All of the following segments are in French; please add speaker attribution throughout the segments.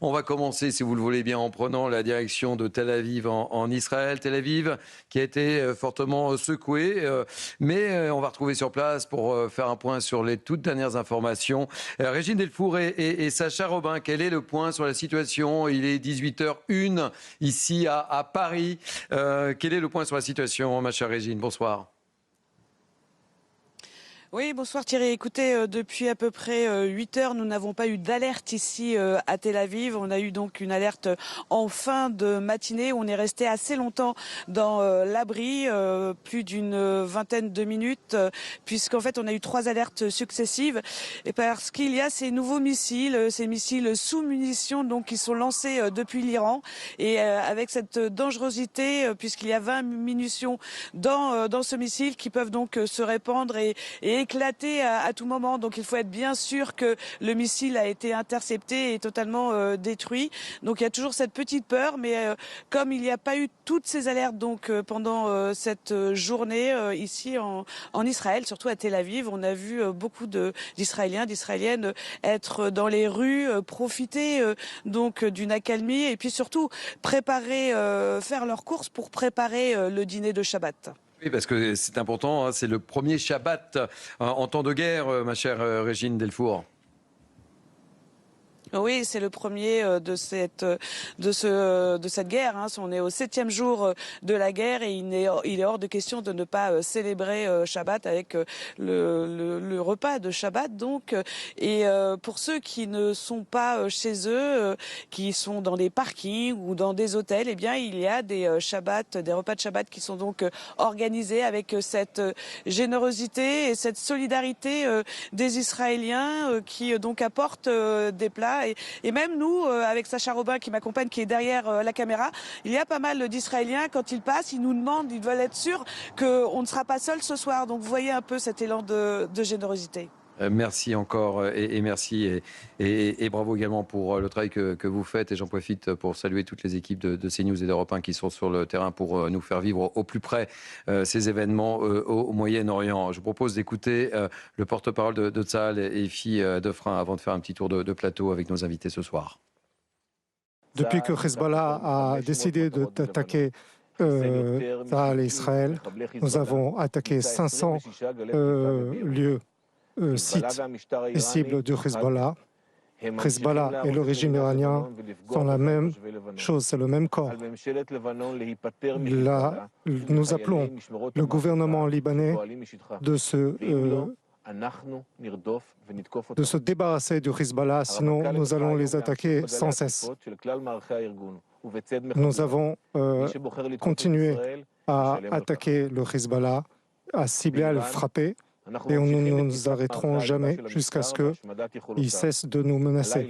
Speaker 1: On va commencer, si vous le voulez bien, en prenant la direction de Tel Aviv en Israël. Tel Aviv qui a été fortement secoué, mais on va retrouver sur place pour faire un point sur les toutes dernières informations. Régine Delfour et Sacha Robin, quel est le point sur la situation? Il est 18h01 ici à Paris. Quel est le point sur la situation, ma chère Régine? Bonsoir.
Speaker 2: Oui, bonsoir Thierry. Écoutez, depuis à peu près 8 heures, nous n'avons pas eu d'alerte ici à Tel Aviv. On a eu donc une alerte en fin de matinée. On est resté assez longtemps dans l'abri, plus d'une vingtaine de minutes, puisqu'en fait on a eu 3 alertes successives. Et parce qu'il y a ces nouveaux missiles, ces missiles sous munitions donc qui sont lancés depuis l'Iran. Et avec cette dangerosité, puisqu'il y a 20 munitions dans ce missile qui peuvent donc se répandre et éclater à tout moment. Donc il faut être bien sûr que le missile a été intercepté et totalement détruit. Donc il y a toujours cette petite peur, mais comme il n'y a pas eu toutes ces alertes donc pendant cette journée ici en Israël, surtout à Tel Aviv, on a vu beaucoup d'Israéliens, d'Israéliennes être dans les rues, profiter donc d'une accalmie et puis surtout préparer, faire leurs courses pour préparer le dîner de Shabbat.
Speaker 1: Oui, parce que c'est important, hein, c'est le premier Shabbat en temps de guerre, ma chère Régine Delfour.
Speaker 2: Oui, c'est le premier de cette guerre. Hein. On est au 7e jour de la guerre et il est hors de question de ne pas célébrer Shabbat avec le repas de Shabbat. Donc, et pour ceux qui ne sont pas chez eux, qui sont dans des parkings ou dans des hôtels, eh bien, il y a des Shabbats, des repas de Shabbat qui sont donc organisés avec cette générosité et cette solidarité des Israéliens qui donc apportent des plats. Et même nous, avec Sacha Robin qui m'accompagne, qui est derrière la caméra, il y a pas mal d'Israéliens, quand ils passent, ils nous demandent, ils veulent être sûrs qu'on ne sera pas seul ce soir. Donc vous voyez un peu cet élan de générosité.
Speaker 1: Merci encore et merci et bravo également pour le travail que vous faites. Et j'en profite pour saluer toutes les équipes de CNews et d'Europe 1 qui sont sur le terrain pour nous faire vivre au plus près ces événements au Moyen-Orient. Je vous propose d'écouter le porte-parole de Tzahal et Fi Defrin avant de faire un petit tour de plateau avec nos invités ce soir.
Speaker 3: Depuis que Hezbollah a décidé d'attaquer Tzahal et Israël, nous avons attaqué 500 lieux, sites et cibles du Hezbollah. Hezbollah et le régime iranien sont la même chose, c'est le même corps. Là, nous appelons le gouvernement libanais de se débarrasser du Hezbollah, sinon nous allons les attaquer sans cesse. Nous avons continué à attaquer le Hezbollah, à cibler, à le frapper, et nous ne nous arrêterons jamais jusqu'à ce qu'il cesse de nous menacer.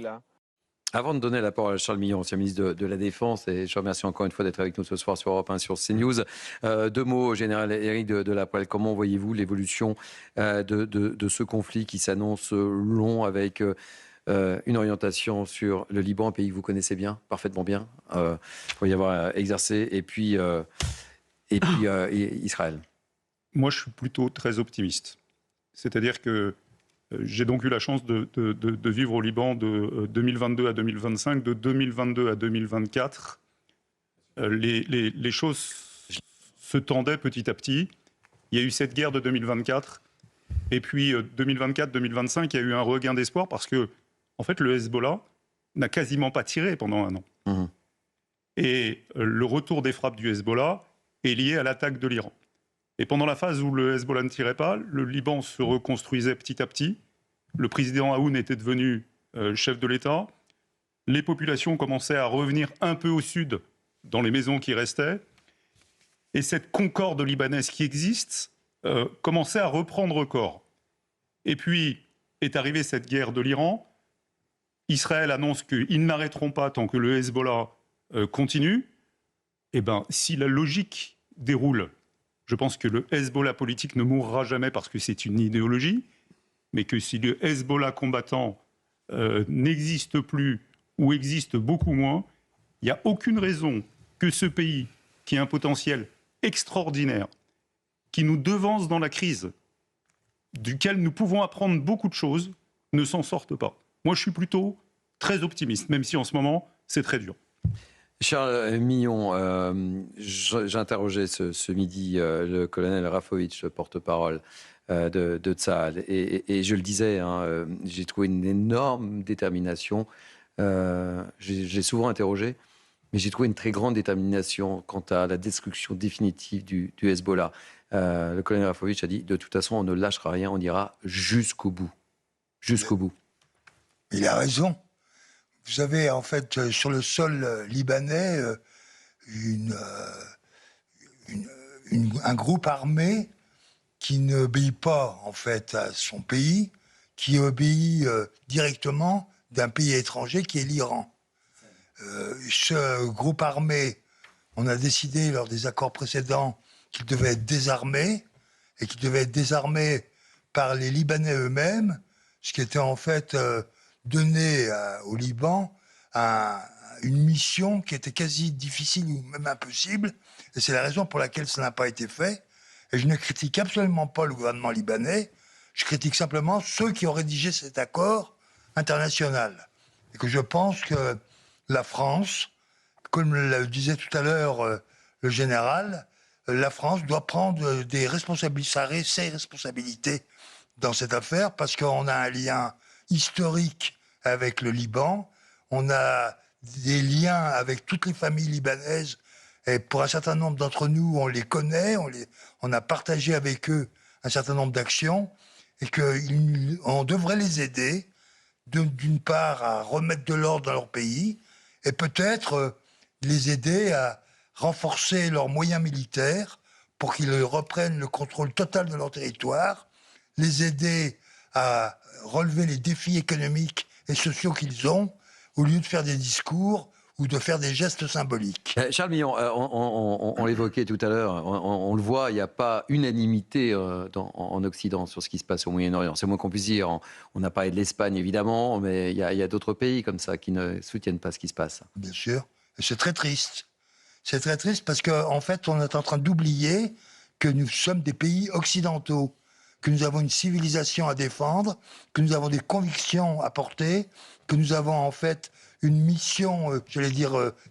Speaker 1: Avant de donner la parole à Charles Millon, ancien ministre de la Défense, et je remercie encore une fois d'être avec nous ce soir sur Europe 1, sur CNews. Deux mots, Général Éric de la Poelle. Comment voyez-vous l'évolution de ce conflit qui s'annonce long avec une orientation sur le Liban, un pays que vous connaissez bien, parfaitement bien, pour y avoir exercé, et puis Israël?
Speaker 4: Moi, je suis plutôt très optimiste. C'est-à-dire que j'ai donc eu la chance de vivre au Liban de 2022 à 2025, de 2022 à 2024. Les choses se tendaient petit à petit. Il y a eu cette guerre de 2024. Et puis 2024-2025, il y a eu un regain d'espoir parce que, en fait, le Hezbollah n'a quasiment pas tiré pendant un an. Mmh. Et le retour des frappes du Hezbollah est lié à l'attaque de l'Iran. Et pendant la phase où le Hezbollah ne tirait pas, le Liban se reconstruisait petit à petit. Le président Aoun était devenu chef de l'État. Les populations commençaient à revenir un peu au sud, dans les maisons qui restaient. Et cette concorde libanaise qui existe commençait à reprendre corps. Et puis est arrivée cette guerre de l'Iran. Israël annonce qu'ils n'arrêteront pas tant que le Hezbollah continue. Eh bien, si la logique déroule, je pense que le Hezbollah politique ne mourra jamais parce que c'est une idéologie, mais que si le Hezbollah combattant n'existe plus ou existe beaucoup moins, il n'y a aucune raison que ce pays, qui a un potentiel extraordinaire, qui nous devance dans la crise, duquel nous pouvons apprendre beaucoup de choses, ne s'en sorte pas. Moi, je suis plutôt très optimiste, même si en ce moment, c'est très dur.
Speaker 1: Charles Millon, j'interrogeais ce midi le colonel Rafovitch, le porte-parole de Tsahal, et je le disais, hein, j'ai trouvé une énorme détermination. J'ai souvent interrogé, mais j'ai trouvé une très grande détermination quant à la destruction définitive du Hezbollah. Le colonel Rafovitch a dit, de toute façon, on ne lâchera rien, on ira jusqu'au bout. Jusqu'au bout.
Speaker 5: Il a raison. Vous avez en fait sur le sol libanais un groupe armé qui n'obéit pas en fait à son pays, qui obéit directement d'un pays étranger qui est l'Iran. Ce groupe armé, on a décidé lors des accords précédents qu'il devait être désarmé et qu'il devait être désarmé par les Libanais eux-mêmes, ce qui était en fait donné au Liban une mission qui était quasi difficile ou même impossible. Et c'est la raison pour laquelle ça n'a pas été fait. Et je ne critique absolument pas le gouvernement libanais. Je critique simplement ceux qui ont rédigé cet accord international. Et que je pense que la France, comme le disait tout à l'heure le général, la France doit prendre ses responsabilités dans cette affaire parce qu'on a un lien historique avec le Liban, on a des liens avec toutes les familles libanaises et pour un certain nombre d'entre nous, on les connaît, on a partagé avec eux un certain nombre d'actions et qu'on devrait les aider d'une part à remettre de l'ordre dans leur pays et peut-être les aider à renforcer leurs moyens militaires pour qu'ils reprennent le contrôle total de leur territoire, les aider à relever les défis économiques et sociaux qu'ils ont, au lieu de faire des discours ou de faire des gestes symboliques.
Speaker 1: Charles Millon, on l'évoquait tout à l'heure, on le voit, il n'y a pas unanimité en Occident sur ce qui se passe au Moyen-Orient. C'est moins qu'on puisse dire. On a parlé de l'Espagne, évidemment, mais il y a d'autres pays comme ça qui ne soutiennent pas ce qui se passe.
Speaker 5: Bien sûr. Et c'est très triste. C'est très triste parce qu'en fait, on est en train d'oublier que nous sommes des pays occidentaux, que nous avons une civilisation à défendre, que nous avons des convictions à porter, que nous avons en fait une mission,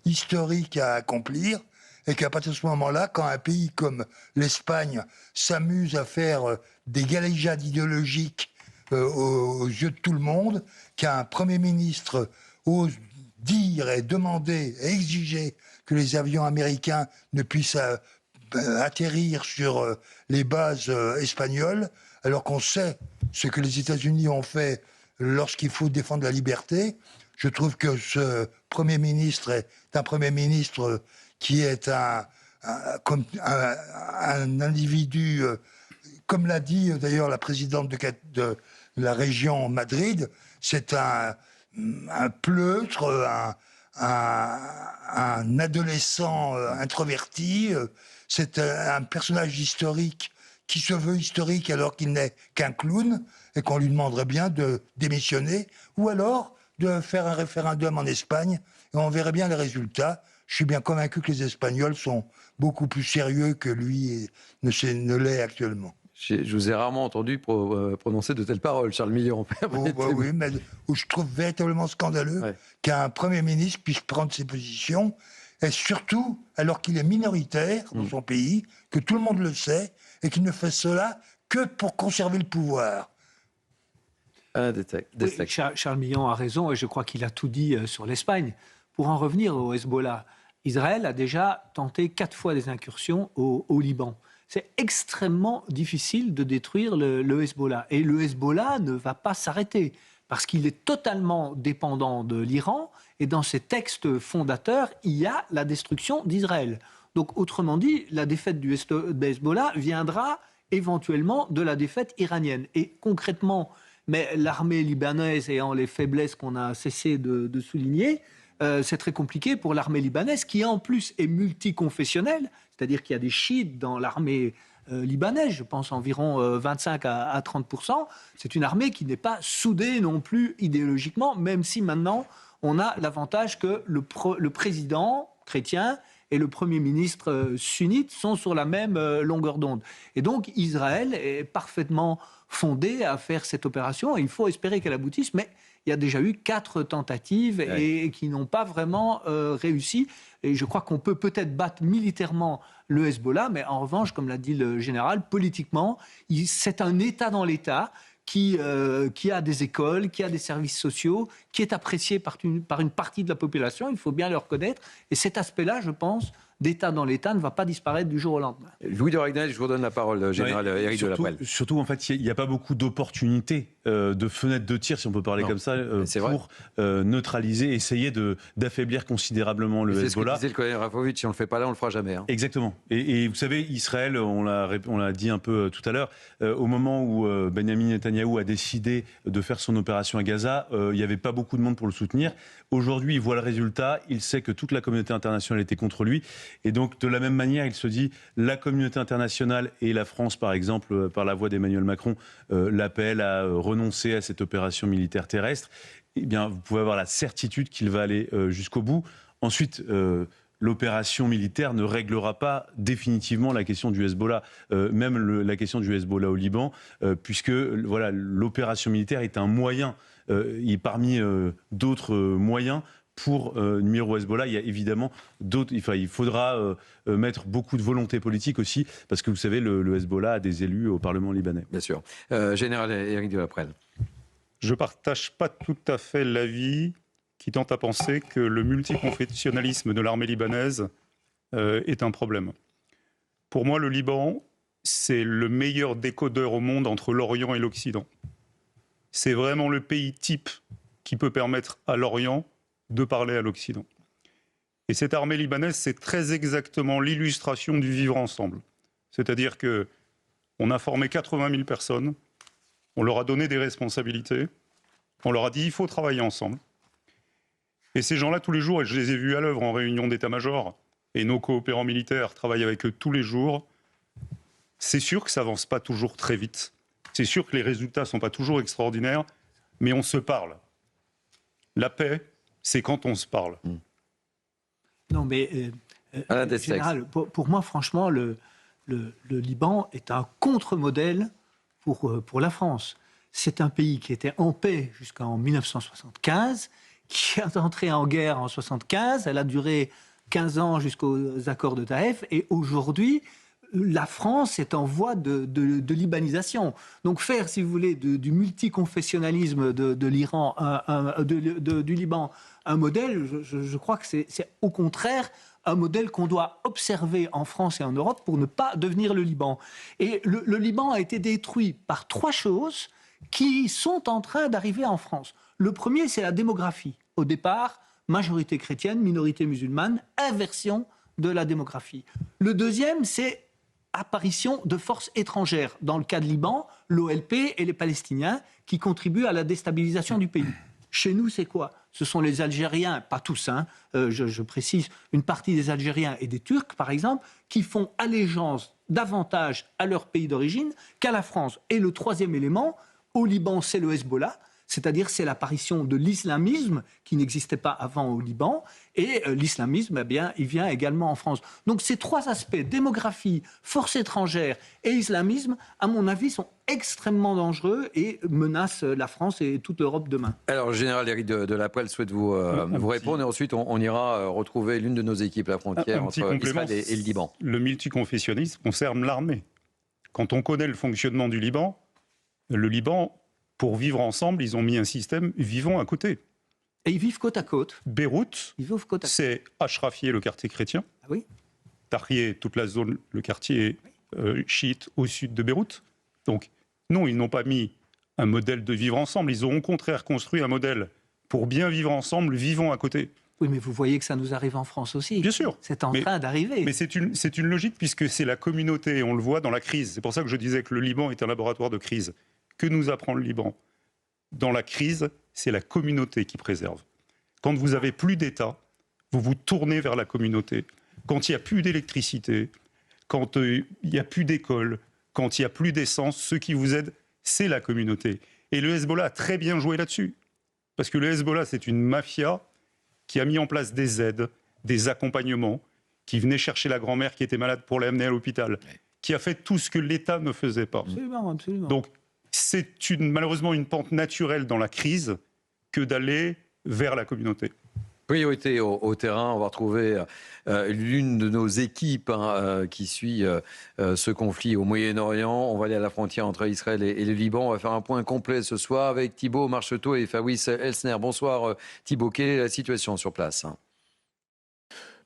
Speaker 5: historique à accomplir, et qu'à partir de ce moment-là, quand un pays comme l'Espagne s'amuse à faire des galéjades idéologiques aux yeux de tout le monde, qu'un Premier ministre ose dire et demander et exiger que les avions américains ne puissent atterrir sur les bases espagnoles, alors qu'on sait ce que les États-Unis ont fait lorsqu'il faut défendre la liberté. Je trouve que ce Premier ministre est un Premier ministre qui est un individu, comme l'a dit d'ailleurs la présidente de la région Madrid, c'est un pleutre, un adolescent introverti, c'est un personnage historique qui se veut historique alors qu'il n'est qu'un clown et qu'on lui demanderait bien de démissionner ou alors de faire un référendum en Espagne et on verrait bien les résultats. Je suis bien convaincu que les Espagnols sont beaucoup plus sérieux que lui ne l'est actuellement.
Speaker 1: Je vous ai rarement entendu prononcer de telles paroles, Charles Millon.
Speaker 5: Oui, mais où je trouve véritablement scandaleux qu'un Premier ministre puisse prendre ses positions, et surtout alors qu'il est minoritaire dans son pays, que tout le monde le sait, et qu'il ne fait cela que pour conserver le pouvoir.
Speaker 6: Charles Millon a raison, et je crois qu'il a tout dit sur l'Espagne. Pour en revenir au Hezbollah, Israël a déjà tenté 4 fois des incursions au Liban. C'est extrêmement difficile de détruire le Hezbollah. Et le Hezbollah ne va pas s'arrêter, parce qu'il est totalement dépendant de l'Iran, et dans ses textes fondateurs, il y a la destruction d'Israël. Donc, autrement dit, la défaite du Hezbollah viendra éventuellement de la défaite iranienne. Et concrètement, mais l'armée libanaise ayant les faiblesses qu'on a cessé de souligner, c'est très compliqué pour l'armée libanaise, qui en plus est multiconfessionnelle, c'est-à-dire qu'il y a des chiites dans l'armée libanaise, je pense environ 25 à 30%. C'est une armée qui n'est pas soudée non plus idéologiquement, même si maintenant on a l'avantage que le président chrétien et le Premier ministre sunnite sont sur la même longueur d'onde. Et donc Israël est parfaitement fondé à faire cette opération, et il faut espérer qu'elle aboutisse, mais il y a déjà eu 4 tentatives et qui n'ont pas vraiment réussi. Et je crois qu'on peut peut-être battre militairement le Hezbollah, mais en revanche, comme l'a dit le général, politiquement, c'est un État dans l'État qui a des écoles, qui a des services sociaux, qui est apprécié par une partie de la population, il faut bien le reconnaître. Et cet aspect-là, je pense, d'État dans l'État ne va pas disparaître du jour au lendemain.
Speaker 1: Louis de Ragnel, je vous redonne la parole, général Éric de la Prelle.
Speaker 7: Surtout, en fait, il n'y a pas beaucoup d'opportunités, de fenêtres de tir, si on peut parler comme ça, pour neutraliser, essayer d'affaiblir considérablement le Hezbollah.
Speaker 1: C'est ce que disait le colonel Rafovitch, si on ne le fait pas là, on ne le fera jamais. Hein.
Speaker 7: Exactement. Et vous savez, Israël, on l'a dit un peu tout à l'heure, au moment où Benjamin Netanyahou a décidé de faire son opération à Gaza, il n'y avait pas beaucoup de monde pour le soutenir. Aujourd'hui, il voit le résultat, il sait que toute la communauté internationale était contre lui. Et donc, de la même manière, il se dit, la communauté internationale et la France, par exemple, par la voix d'Emmanuel Macron, l'appellent à renoncer à cette opération militaire terrestre. Eh bien, vous pouvez avoir la certitude qu'il va aller jusqu'au bout. Ensuite, l'opération militaire ne réglera pas définitivement la question du Hezbollah, même la question du Hezbollah au Liban, puisque voilà, l'opération militaire est un moyen, parmi d'autres moyens, pour nuire au Hezbollah. Il y a évidemment d'autres. Il faudra mettre beaucoup de volonté politique aussi, parce que vous savez, le Hezbollah a des élus au Parlement libanais.
Speaker 1: Bien sûr. Général Éric de la Prelle.
Speaker 4: Je ne partage pas tout à fait l'avis qui tente à penser que le multiconfessionnalisme de l'armée libanaise est un problème. Pour moi, le Liban, c'est le meilleur décodeur au monde entre l'Orient et l'Occident. C'est vraiment le pays type qui peut permettre à l'Orient de parler à l'Occident. Et cette armée libanaise, c'est très exactement l'illustration du vivre ensemble. C'est-à-dire qu'on a formé 80 000 personnes, on leur a donné des responsabilités, on leur a dit il faut travailler ensemble. Et ces gens-là, tous les jours, et je les ai vus à l'œuvre en réunion d'état-major, et nos coopérants militaires travaillent avec eux tous les jours, c'est sûr que ça avance pas toujours très vite. C'est sûr que les résultats sont pas toujours extraordinaires, mais on se parle. La paix, c'est quand on se parle.
Speaker 6: Non, mais général, pour moi, franchement, le Liban est un contre-modèle pour la France. C'est un pays qui était en paix jusqu'en 1975, qui est entré en guerre en 1975. Elle a duré 15 ans jusqu'aux accords de Taïf. Et aujourd'hui, la France est en voie de libanisation. Donc faire, si vous voulez, du multiconfessionnalisme de l'Iran, du Liban, un modèle, je crois que c'est au contraire un modèle qu'on doit observer en France et en Europe pour ne pas devenir le Liban. Et le Liban a été détruit par 3 choses qui sont en train d'arriver en France. Le premier, c'est la démographie. Au départ, majorité chrétienne, minorité musulmane, inversion de la démographie. Le deuxième, c'est apparition de forces étrangères. Dans le cas de Liban, l'OLP et les Palestiniens qui contribuent à la déstabilisation du pays. Chez nous, c'est quoi ? Ce sont les Algériens, pas tous, hein, je précise, une partie des Algériens et des Turcs, par exemple, qui font allégeance davantage à leur pays d'origine qu'à la France. Et le troisième élément, au Liban, c'est le Hezbollah, c'est-à-dire c'est l'apparition de l'islamisme qui n'existait pas avant au Liban, et l'islamisme, eh bien, il vient également en France. Donc ces 3 aspects, démographie, force étrangère et islamisme, à mon avis, sont extrêmement dangereux et menacent la France et toute l'Europe demain.
Speaker 1: Alors, le général Éric de la Prelle souhaite vous répondre, et ensuite on ira retrouver l'une de nos équipes, la frontière entre Israël et le Liban.
Speaker 4: Le multiconfessionnalisme concerne l'armée. Quand on connaît le fonctionnement du Liban, le Liban, pour vivre ensemble, ils ont mis un système vivant à côté.
Speaker 6: Et ils vivent côte à côte.
Speaker 4: Beyrouth, c'est Ashrafieh, le quartier chrétien.
Speaker 6: Ah oui.
Speaker 4: Tahrir, toute la zone, le quartier chiite au sud de Beyrouth. Donc, non, ils n'ont pas mis un modèle de vivre ensemble. Ils ont au contraire construit un modèle pour bien vivre ensemble, vivant à côté.
Speaker 6: Oui, mais vous voyez que ça nous arrive en France aussi.
Speaker 4: Bien sûr.
Speaker 6: C'est en train d'arriver.
Speaker 4: Mais c'est une logique, puisque c'est la communauté, on le voit dans la crise. C'est pour ça que je disais que le Liban est un laboratoire de crise. Que nous apprend le Liban ? Dans la crise, c'est la communauté qui préserve. Quand vous n'avez plus d'État, vous vous tournez vers la communauté. Quand il n'y a plus d'électricité, quand il n'y a plus d'école, quand il n'y a plus d'essence, ceux qui vous aident, c'est la communauté. Et le Hezbollah a très bien joué là-dessus. Parce que le Hezbollah, c'est une mafia qui a mis en place des aides, des accompagnements, qui venait chercher la grand-mère qui était malade pour l'amener à l'hôpital, qui a fait tout ce que l'État ne faisait pas.
Speaker 6: Absolument, absolument.
Speaker 4: Donc, c'est malheureusement une pente naturelle dans la crise que d'aller vers la communauté.
Speaker 1: Priorité au terrain, on va retrouver l'une de nos équipes qui suit ce conflit au Moyen-Orient. On va aller à la frontière entre Israël et le Liban. On va faire un point complet ce soir avec Thibaut Marcheteau et Fabrice Elsner. Bonsoir Thibaut, quelle est la situation sur place ?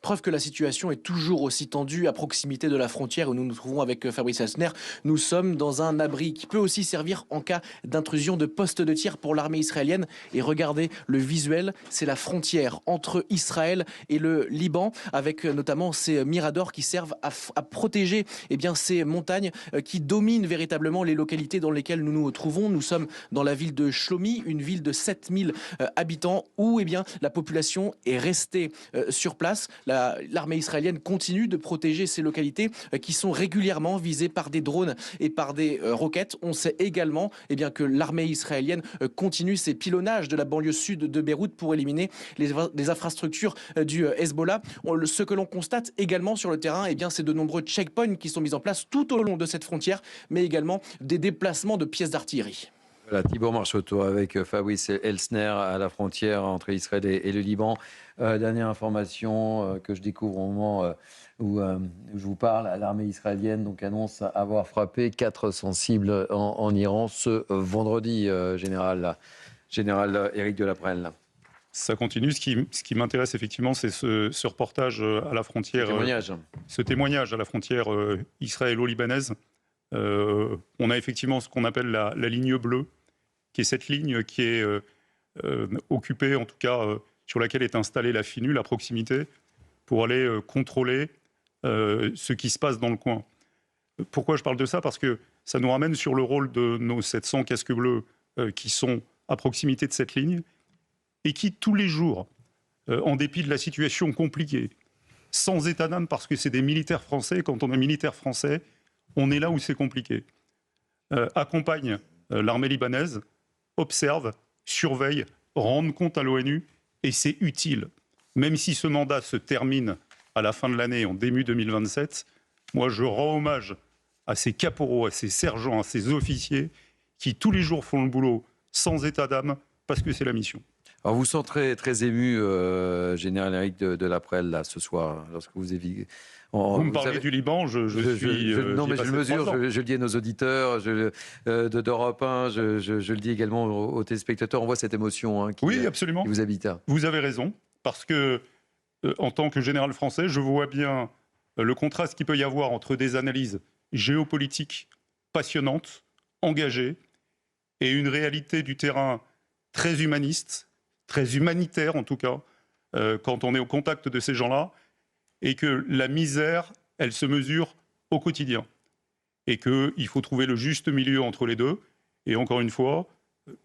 Speaker 8: Preuve que la situation est toujours aussi tendue à proximité de la frontière où nous nous trouvons avec Fabrice Elsner. Nous sommes dans un abri qui peut aussi servir en cas d'intrusion de postes de tir pour l'armée israélienne. Et regardez le visuel, c'est la frontière entre Israël et le Liban, avec notamment ces miradors qui servent à protéger ces montagnes qui dominent véritablement les localités dans lesquelles nous nous trouvons. Nous sommes dans la ville de Shlomi, une ville de 7000 habitants où la population est restée sur place. L'armée israélienne continue de protéger ces localités qui sont régulièrement visées par des drones et par des roquettes. On sait également que l'armée israélienne continue ses pilonnages de la banlieue sud de Beyrouth pour éliminer les infrastructures du Hezbollah. Ce que l'on constate également sur le terrain, c'est de nombreux checkpoints qui sont mis en place tout au long de cette frontière, mais également des déplacements de pièces d'artillerie.
Speaker 1: Voilà, Thibaut Marcheteau avec Fabrice Elsner à la frontière entre Israël et le Liban. Dernière information que je découvre au moment où je vous parle, l'armée israélienne annonce avoir frappé 400 cibles en Iran ce vendredi, général Éric Delaprelle.
Speaker 4: Ça continue. Ce qui m'intéresse effectivement, c'est ce reportage à la frontière. Ce témoignage à la frontière israélo-libanaise. On a effectivement ce qu'on appelle la ligne bleue, qui est cette ligne qui est occupée, en tout cas sur laquelle est installée la FINU, la proximité, pour aller contrôler ce qui se passe dans le coin. Pourquoi je parle de ça ? Parce que ça nous ramène sur le rôle de nos 700 casques bleus qui sont à proximité de cette ligne et qui, tous les jours, en dépit de la situation compliquée, sans état d'âme, parce que c'est des militaires français, quand on est militaire français, on est là où c'est compliqué, accompagnent l'armée libanaise, observent, surveillent, rendent compte à l'ONU, et c'est utile. Même si ce mandat se termine à la fin de l'année, en début 2027, moi je rends hommage à ces caporaux, à ces sergents, à ces officiers qui tous les jours font le boulot sans état d'âme, parce que c'est la mission.
Speaker 1: Alors vous sentez très ému, général Éric Delaprelle, là, ce soir, lorsque vous avez...
Speaker 4: Vous me parlez du Liban, je suis...
Speaker 1: non, mais je le mesure, je le dis à nos auditeurs, d'Europe 1, je le dis également aux téléspectateurs, on voit cette émotion qui vous habite.
Speaker 4: Vous avez raison, parce que, en tant que général français, je vois bien le contraste qu'il peut y avoir entre des analyses géopolitiques passionnantes, engagées, et une réalité du terrain très humaniste, très humanitaire en tout cas, quand on est au contact de ces gens-là, et que la misère, elle se mesure au quotidien. Et qu'il faut trouver le juste milieu entre les deux. Et encore une fois,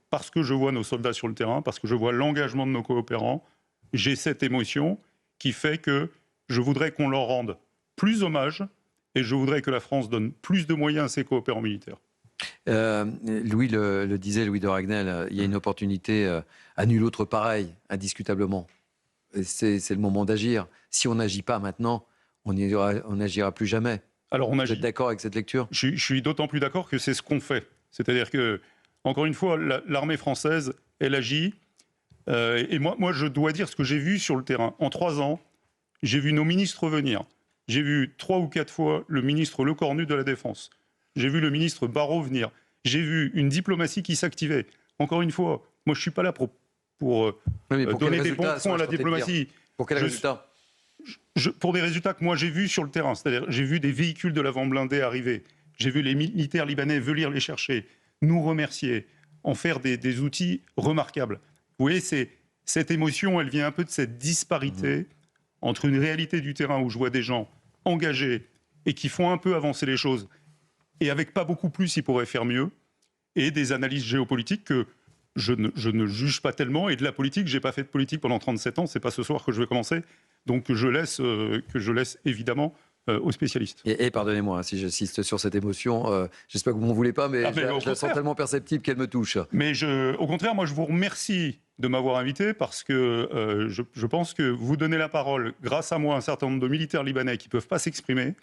Speaker 4: parce que je vois nos soldats sur le terrain, parce que je vois l'engagement de nos coopérants, j'ai cette émotion qui fait que je voudrais qu'on leur rende plus hommage et je voudrais que la France donne plus de moyens à ses coopérants militaires.
Speaker 1: Louis le disait, Louis de Ragnel, il y a une opportunité à nul autre pareil, indiscutablement. C'est le moment d'agir. Si on n'agit pas maintenant, on n'agira plus jamais.
Speaker 4: Alors on agit.
Speaker 1: Vous êtes d'accord avec cette lecture ?
Speaker 4: Je suis d'autant plus d'accord que c'est ce qu'on fait. C'est-à-dire que, encore une fois, l'armée française, elle agit. Et moi, je dois dire ce que j'ai vu sur le terrain. En 3 ans, j'ai vu nos ministres venir. J'ai vu 3 ou 4 fois le ministre Lecornu de la Défense. J'ai vu le ministre Barrot venir. J'ai vu une diplomatie qui s'activait. Encore une fois, moi, je ne suis pas là pour donner des bons points à la diplomatie.
Speaker 1: Pour quel résultat ?
Speaker 4: Pour des résultats que moi j'ai vus sur le terrain. C'est-à-dire, j'ai vu des véhicules de l'avant blindé arriver. J'ai vu les militaires libanais venir les chercher, nous remercier, en faire des outils remarquables. Vous voyez, cette émotion, elle vient un peu de cette disparité entre une réalité du terrain où je vois des gens engagés et qui font un peu avancer les choses, et avec pas beaucoup plus, ils pourraient faire mieux, et des analyses géopolitiques que je ne juge pas tellement, et de la politique, j'ai pas fait de politique pendant 37 ans, c'est pas ce soir que je vais commencer, donc que je laisse évidemment aux spécialistes.
Speaker 1: Et pardonnez-moi si j'insiste sur cette émotion, j'espère que vous m'en voulez pas, mais je la sens tellement perceptible qu'elle me touche.
Speaker 4: Mais au contraire, moi je vous remercie de m'avoir invité, parce que je pense que vous donnez la parole, grâce à moi, à un certain nombre de militaires libanais qui ne peuvent pas s'exprimer,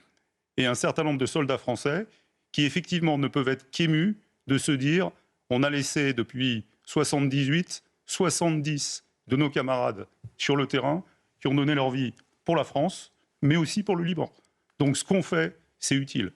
Speaker 4: et un certain nombre de soldats français qui effectivement ne peuvent être qu'émus de se dire on a laissé depuis 78 70 de nos camarades sur le terrain qui ont donné leur vie pour la France, mais aussi pour le Liban. Donc ce qu'on fait, c'est utile.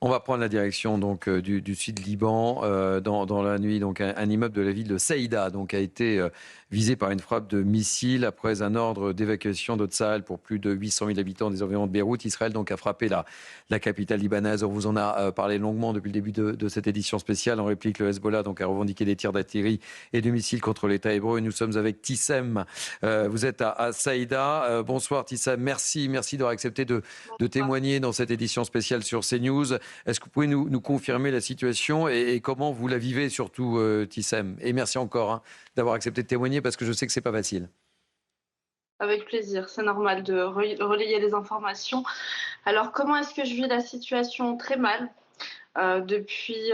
Speaker 1: On va prendre la direction donc du sud Liban dans la nuit. Donc un immeuble de la ville de Saïda donc a été visé par une frappe de missile après un ordre d'évacuation de Tsahal pour plus de 800 000 habitants des environs de Beyrouth. Israël donc a frappé la capitale libanaise. On vous en a parlé longuement depuis le début de cette édition spéciale. En réplique, le Hezbollah donc a revendiqué des tirs d'artillerie et de missiles contre l'État hébreu. Et nous sommes avec Tissem. Vous êtes à Saïda. Bonsoir Tissem. Merci d'avoir accepté de témoigner dans cette édition spéciale sur CNews. Est-ce que vous pouvez nous confirmer la situation et comment vous la vivez surtout, Tissem? Et merci encore d'avoir accepté de témoigner parce que je sais que c'est pas facile.
Speaker 9: Avec plaisir, c'est normal de relayer les informations. Alors comment est-ce que je vis la situation? Très mal. Depuis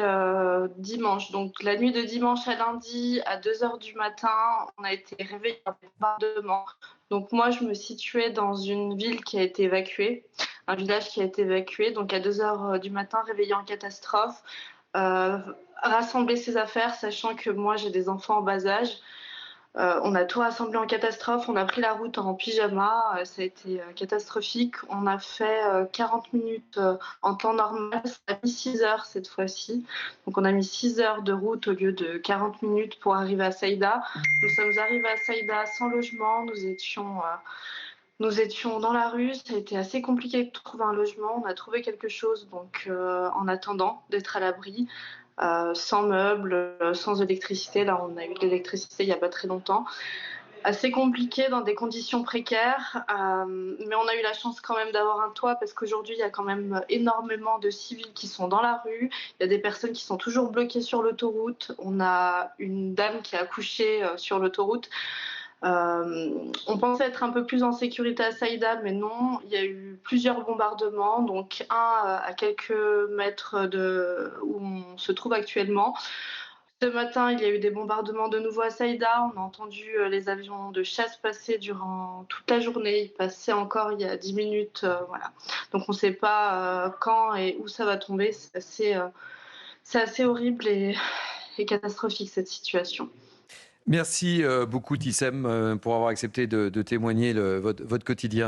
Speaker 9: dimanche. Donc la nuit de dimanche à lundi, à 2h du matin, on a été réveillés par des bombardements. Donc moi, je me situais dans une ville qui a été évacuée, un village qui a été évacué. Donc à 2h du matin, réveillé en catastrophe, rassembler ses affaires, sachant que moi, j'ai des enfants en bas âge. On a tout rassemblé en catastrophe, on a pris la route en pyjama, ça a été catastrophique. On a fait 40 minutes en temps normal, ça a mis 6 heures cette fois-ci. Donc on a mis 6 heures de route au lieu de 40 minutes pour arriver à Saïda. Nous sommes arrivés à Saïda sans logement, nous étions dans la rue, ça a été assez compliqué de trouver un logement. On a trouvé quelque chose donc, en attendant d'être à l'abri. Sans meubles, sans électricité. Là, on a eu de l'électricité il n'y a pas très longtemps. Assez compliqué dans des conditions précaires, mais on a eu la chance quand même d'avoir un toit parce qu'aujourd'hui, il y a quand même énormément de civils qui sont dans la rue. Il y a des personnes qui sont toujours bloquées sur l'autoroute. On a une dame qui a accouché sur l'autoroute. On pensait être un peu plus en sécurité à Saïda, mais non, il y a eu plusieurs bombardements, donc un à quelques mètres de où on se trouve actuellement. Ce matin, il y a eu des bombardements de nouveau à Saïda. On a entendu les avions de chasse passer durant toute la journée. Ils passaient encore il y a 10 minutes. Voilà. Donc on ne sait pas quand et où ça va tomber. C'est assez horrible et catastrophique cette situation.
Speaker 1: Merci beaucoup Tissem pour avoir accepté de témoigner votre quotidien.